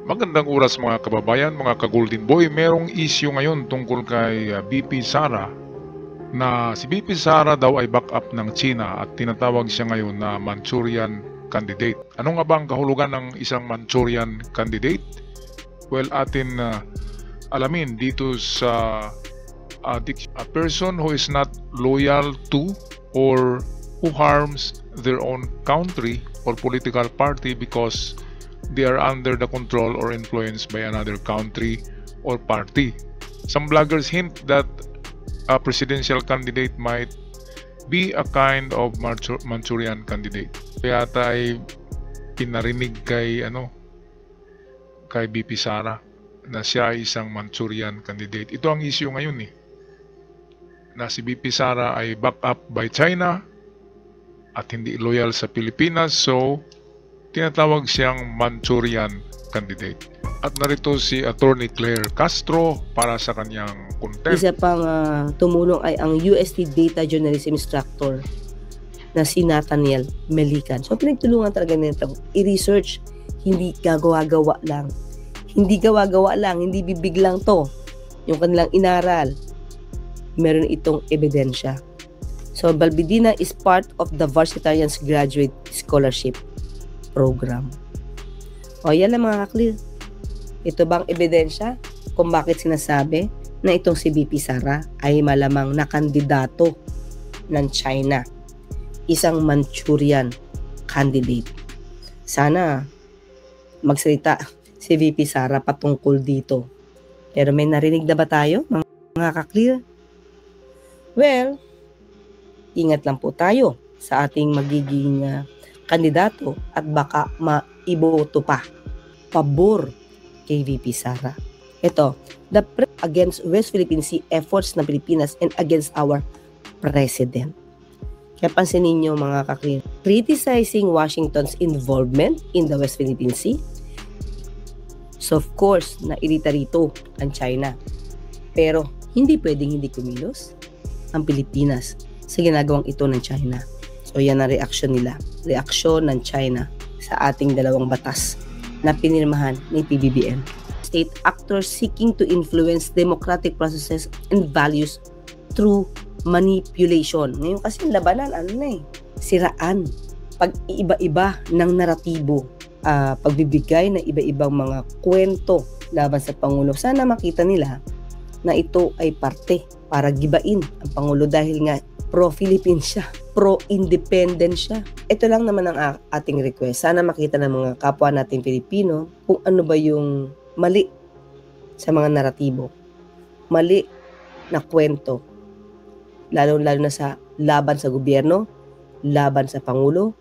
Magandang oras mga kababayan, mga ka-Golden Boy. Merong issue ngayon tungkol kay BP Sara na si BP Sara daw ay backup ng China at tinatawag siya ngayon na Manchurian candidate. Ano nga ba ang kahulugan ng isang Manchurian candidate? Well, atin alamin dito sa a person who is not loyal to or who harms their own country or political party because they are under the control or influenced by another country or party. Some bloggers hint that a presidential candidate might be a kind of Manchurian candidate. Kaya ay pinarinig kay kay BP Sara na siya ay isang Manchurian candidate. Ito ang issue ngayon na si BP Sara ay back up by China at hindi loyal sa Pilipinas, so tinatawag siyang Manchurian candidate. At narito si Attorney Claire Castro para sa kanyang content. Isa pang tumulong ay ang UST Data Journalism Instructor na si Nathaniel Melican. So pinagtulungan talaga nito i-research, hindi gagawa-gawa lang. Hindi gawa-gawa lang, hindi bibig lang to. Yung kanilang inaral, meron itong ebidensya. So Balbidina is part of the Varsitarians Graduate Scholarship Program. O yan lang mga ka-clear. Ito bang ebidensya kung bakit sinasabi na itong si BP Sara ay malamang na kandidato ng China, isang Manchurian candidate. Sana magsalita si VP Sara patungkol dito. Pero may narinig na ba tayo mga ka-clear? Well, ingat lang po tayo sa ating magiging kandidato at baka maiboto pa pabor kay VP Sara. Ito, the against West Philippine Sea efforts ng Pilipinas and against our president. Kaya pansinin niyo mga ka-clear, criticizing Washington's involvement in the West Philippine Sea. So of course, nairita rito ang China. Pero hindi pwedeng hindi kumilos ang Pilipinas sa ginagawang ito ng China. So yan ang reaksyon nila. Reaksyon ng China sa ating dalawang batas na pinirmahan ni PBBM. State actors seeking to influence democratic processes and values through manipulation. Ngayon kasi labanan, siraan. Pag-iiba-iba ng naratibo. Pagbibigay ng iba-ibang mga kwento laban sa Pangulo. Sana makita nila na ito ay parte para gibain ang Pangulo dahil nga pro-Philippine siya, pro-independent siya. Ito lang naman ang ating request. Sana makita ng mga kapwa natin Pilipino kung ano ba yung mali sa mga naratibo. Mali na kwento. Lalo-lalo na sa laban sa gobyerno, laban sa Pangulo,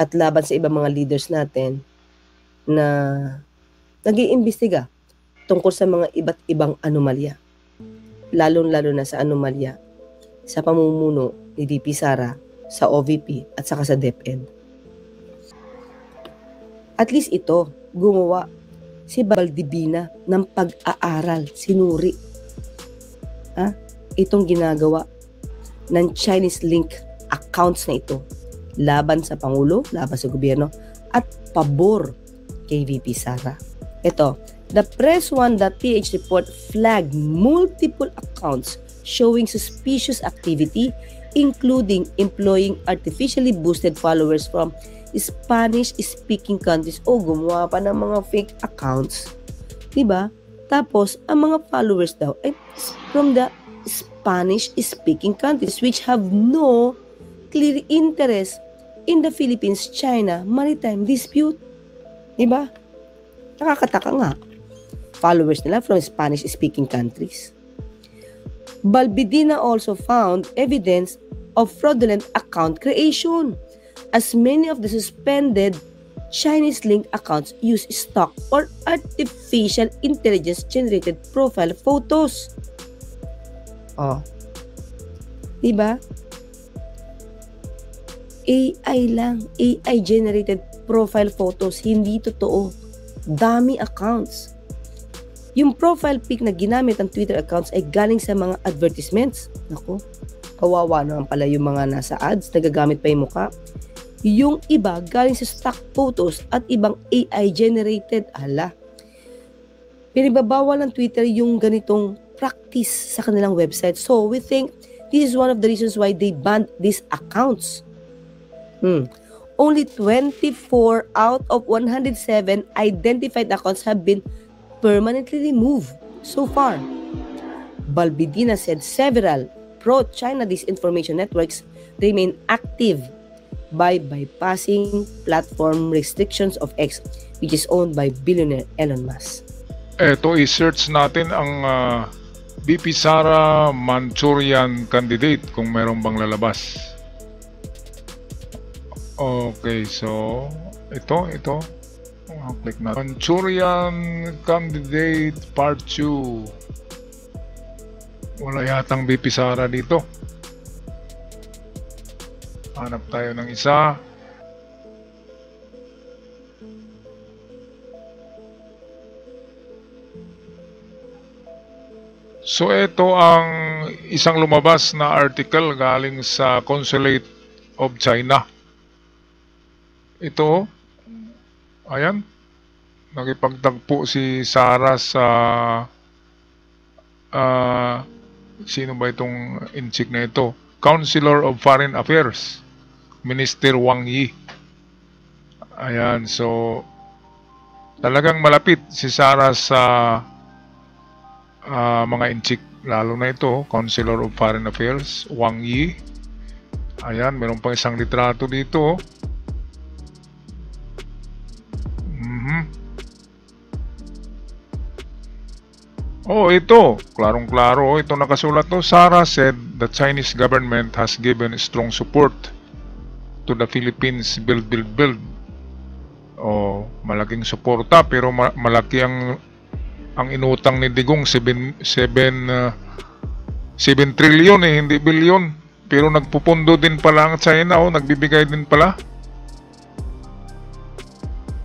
at laban sa ibang mga leaders natin na nag-iimbestiga tungkol sa mga iba't ibang anomalya. Lalo-lalo na sa anomalya sa pamumuno ni VP Sara, sa OVP at saka sa DepEd. At least ito, gumawa si Balbidina ng pag-aaral, sinuri. Itong ginagawa ng Chinese link accounts na ito laban sa Pangulo, laban sa gobyerno at pabor kay VP Sara. Ito, the Press1.ph report flagged multiple accounts showing suspicious activity, including employing artificially boosted followers from Spanish-speaking countries. Gumawa pa ng mga fake accounts. Diba? Tapos, ang mga followers daw ay from the Spanish-speaking countries which have no clear interest in the Philippines-China maritime dispute. Diba? Nakakataka nga. Followers nila from Spanish-speaking countries. Balbidina also found evidence of fraudulent account creation, as many of the suspended Chinese-linked accounts use stock or artificial intelligence-generated profile photos. Diba? AI lang, AI-generated profile photos, hindi totoo. Dami accounts. Yung profile pic na ginamit ng Twitter accounts ay galing sa mga advertisements. Naku, kawawa naman pala yung mga nasa ads, nagagamit pa yung mukha. Yung iba galing sa stock photos at ibang AI generated. Pinibabawal ng Twitter yung ganitong practice sa kanilang website. So we think this is one of the reasons why they banned these accounts. Only 24 out of 107 identified accounts have been permanently removed so far. Balbidina said several pro-China disinformation networks remain active by bypassing platform restrictions of X, which is owned by billionaire Elon Musk. Eto, i-search natin ang BP Sara Manchurian candidate kung merong bang lalabas. Okay, so ito. Click na. Manchurian candidate part 2. Wala yatang BP Sara dito. Hanap tayo ng isa. So ito ang isang lumabas na article galing sa Consulate of China. Ito, ayan, nakipagtagpo si Sara sa sino ba itong inchik na ito? Counselor of Foreign Affairs, Minister Wang Yi. Ayan, so talagang malapit si Sara sa mga inchik, lalo na ito, Counselor of Foreign Affairs, Wang Yi. Ayan, meron pang isang litrato dito. Oh, ito, klarong-klaro, ito nakasulat to. Sara said the Chinese government has given strong support to the Philippines build. Oh, malaking suporta, pero malaki ang inutang ni Digong, 7 trillion hindi billion. Pero nagpupundo din pala ang China, nagbibigay din pala.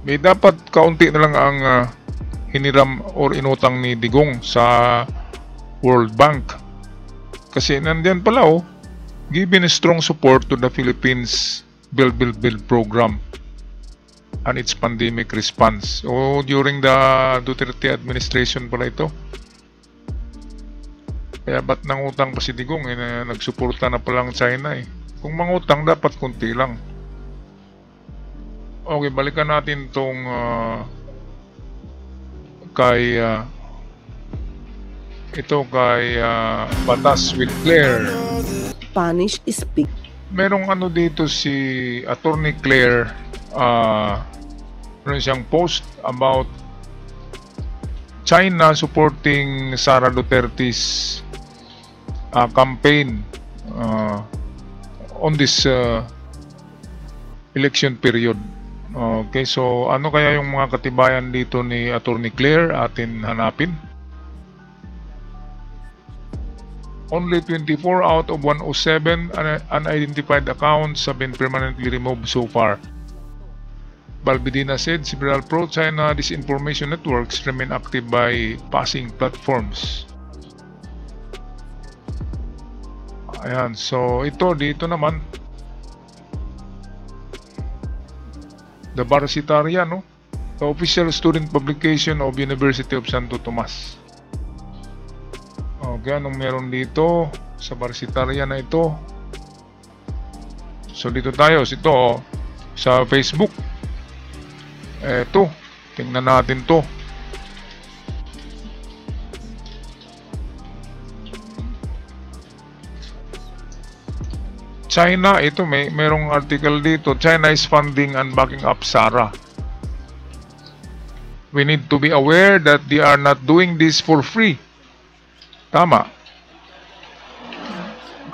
May dapat kaunti na lang ang hiniram or inutang ni Digong sa World Bank. Kasi nandiyan pala, giving strong support to the Philippines build program and its pandemic response. During the Duterte administration pala ito. Kaya ba't nangutang pa si Digong? Nagsuporta na palang China . Kung mangutang, dapat kunti lang. Okay, balikan natin tong kay Batas with Claire. Spanish speak. Merong dito si Attorney Claire, meron siyang post about China supporting Sara Duterte's campaign on this election period. Okay, so ano kaya yung mga katibayan dito ni Attorney Claire? Atin hanapin. Only 24 out of 107 unidentified accounts have been permanently removed so far. Balbidina said several pro-China disinformation networks remain active by passing platforms. Ayan, so dito naman The Varsitaria, the official student publication of University of Santo Tomas. Okay, anong meron dito sa Varsitaria na ito? So dito tayo, sa Facebook. Eto, tingnan natin to. China, ito merong article dito. China is funding and backing up Sara. We need to be aware that they are not doing this for free. Tama.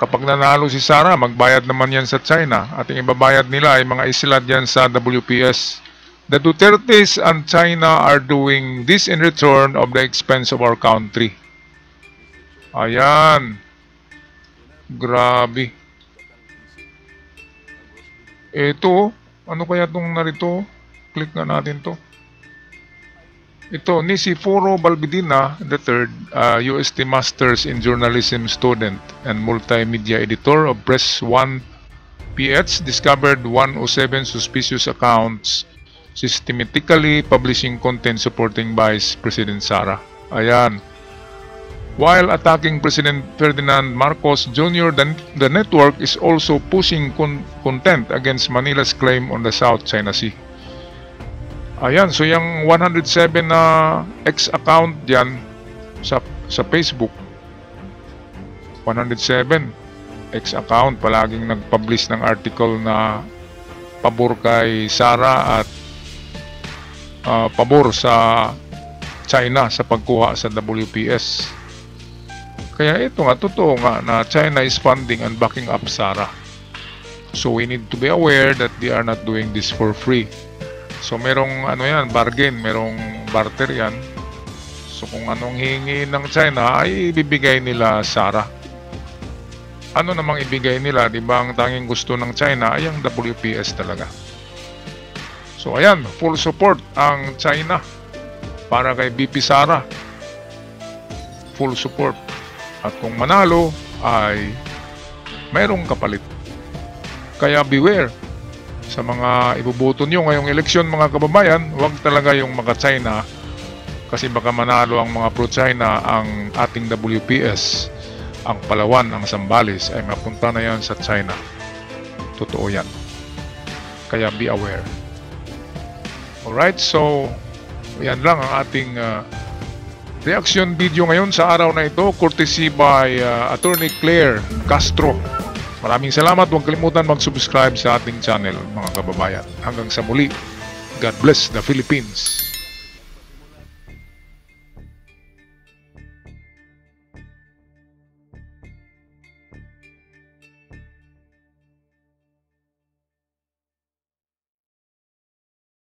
Kapag nanalo si Sara, magbayad naman yan sa China. At yung ibabayad nila ay mga islad yan sa WPS. The Dutertes and China are doing this in return of the expense of our country. Ayan. Grabe. Ito, ano kaya itong narito? Click na natin to. Ito, Niciforo Balbidina III, UST Masters in Journalism student and multimedia editor of Press 1 PH discovered 107 suspicious accounts systematically publishing content supporting Vice President Sara. Ayan. While attacking President Ferdinand Marcos Jr., the network is also pushing content against Manila's claim on the South China Sea. Ayan, so yung 107 na ex-account diyan sa Facebook, 107 ex-account palaging nag-publish ng article na pabor kay Sara at pabor sa China sa pagkuha sa WPS. Kaya ito nga, totoo nga na China is funding and backing up Sara. So we need to be aware that they are not doing this for free. So merong bargain, merong barter yan. So kung anong hingi ng China ay ibibigay nila Sara. Ano namang ibigay nila, di ba? Ang tanging gusto ng China ay ang WPS talaga. So ayan, full support ang China para kay BP Sara. Full support. At kung manalo ay mayroong kapalit. Kaya beware sa mga iboboto nyo ngayong eleksyon mga kababayan, huwag talaga yung maka-China kasi baka manalo ang mga pro-China. Ang ating WPS, ang Palawan, ang Zambales ay mapunta na yan sa China. Totoo yan. Kaya be aware. Alright, so yan lang ang ating reaction video ngayon sa araw na ito, courtesy by Attorney Claire Castro. Maraming salamat. Huwag kalimutan mag-subscribe sa ating channel mga kababayan. Hanggang sa muli, God bless the Philippines.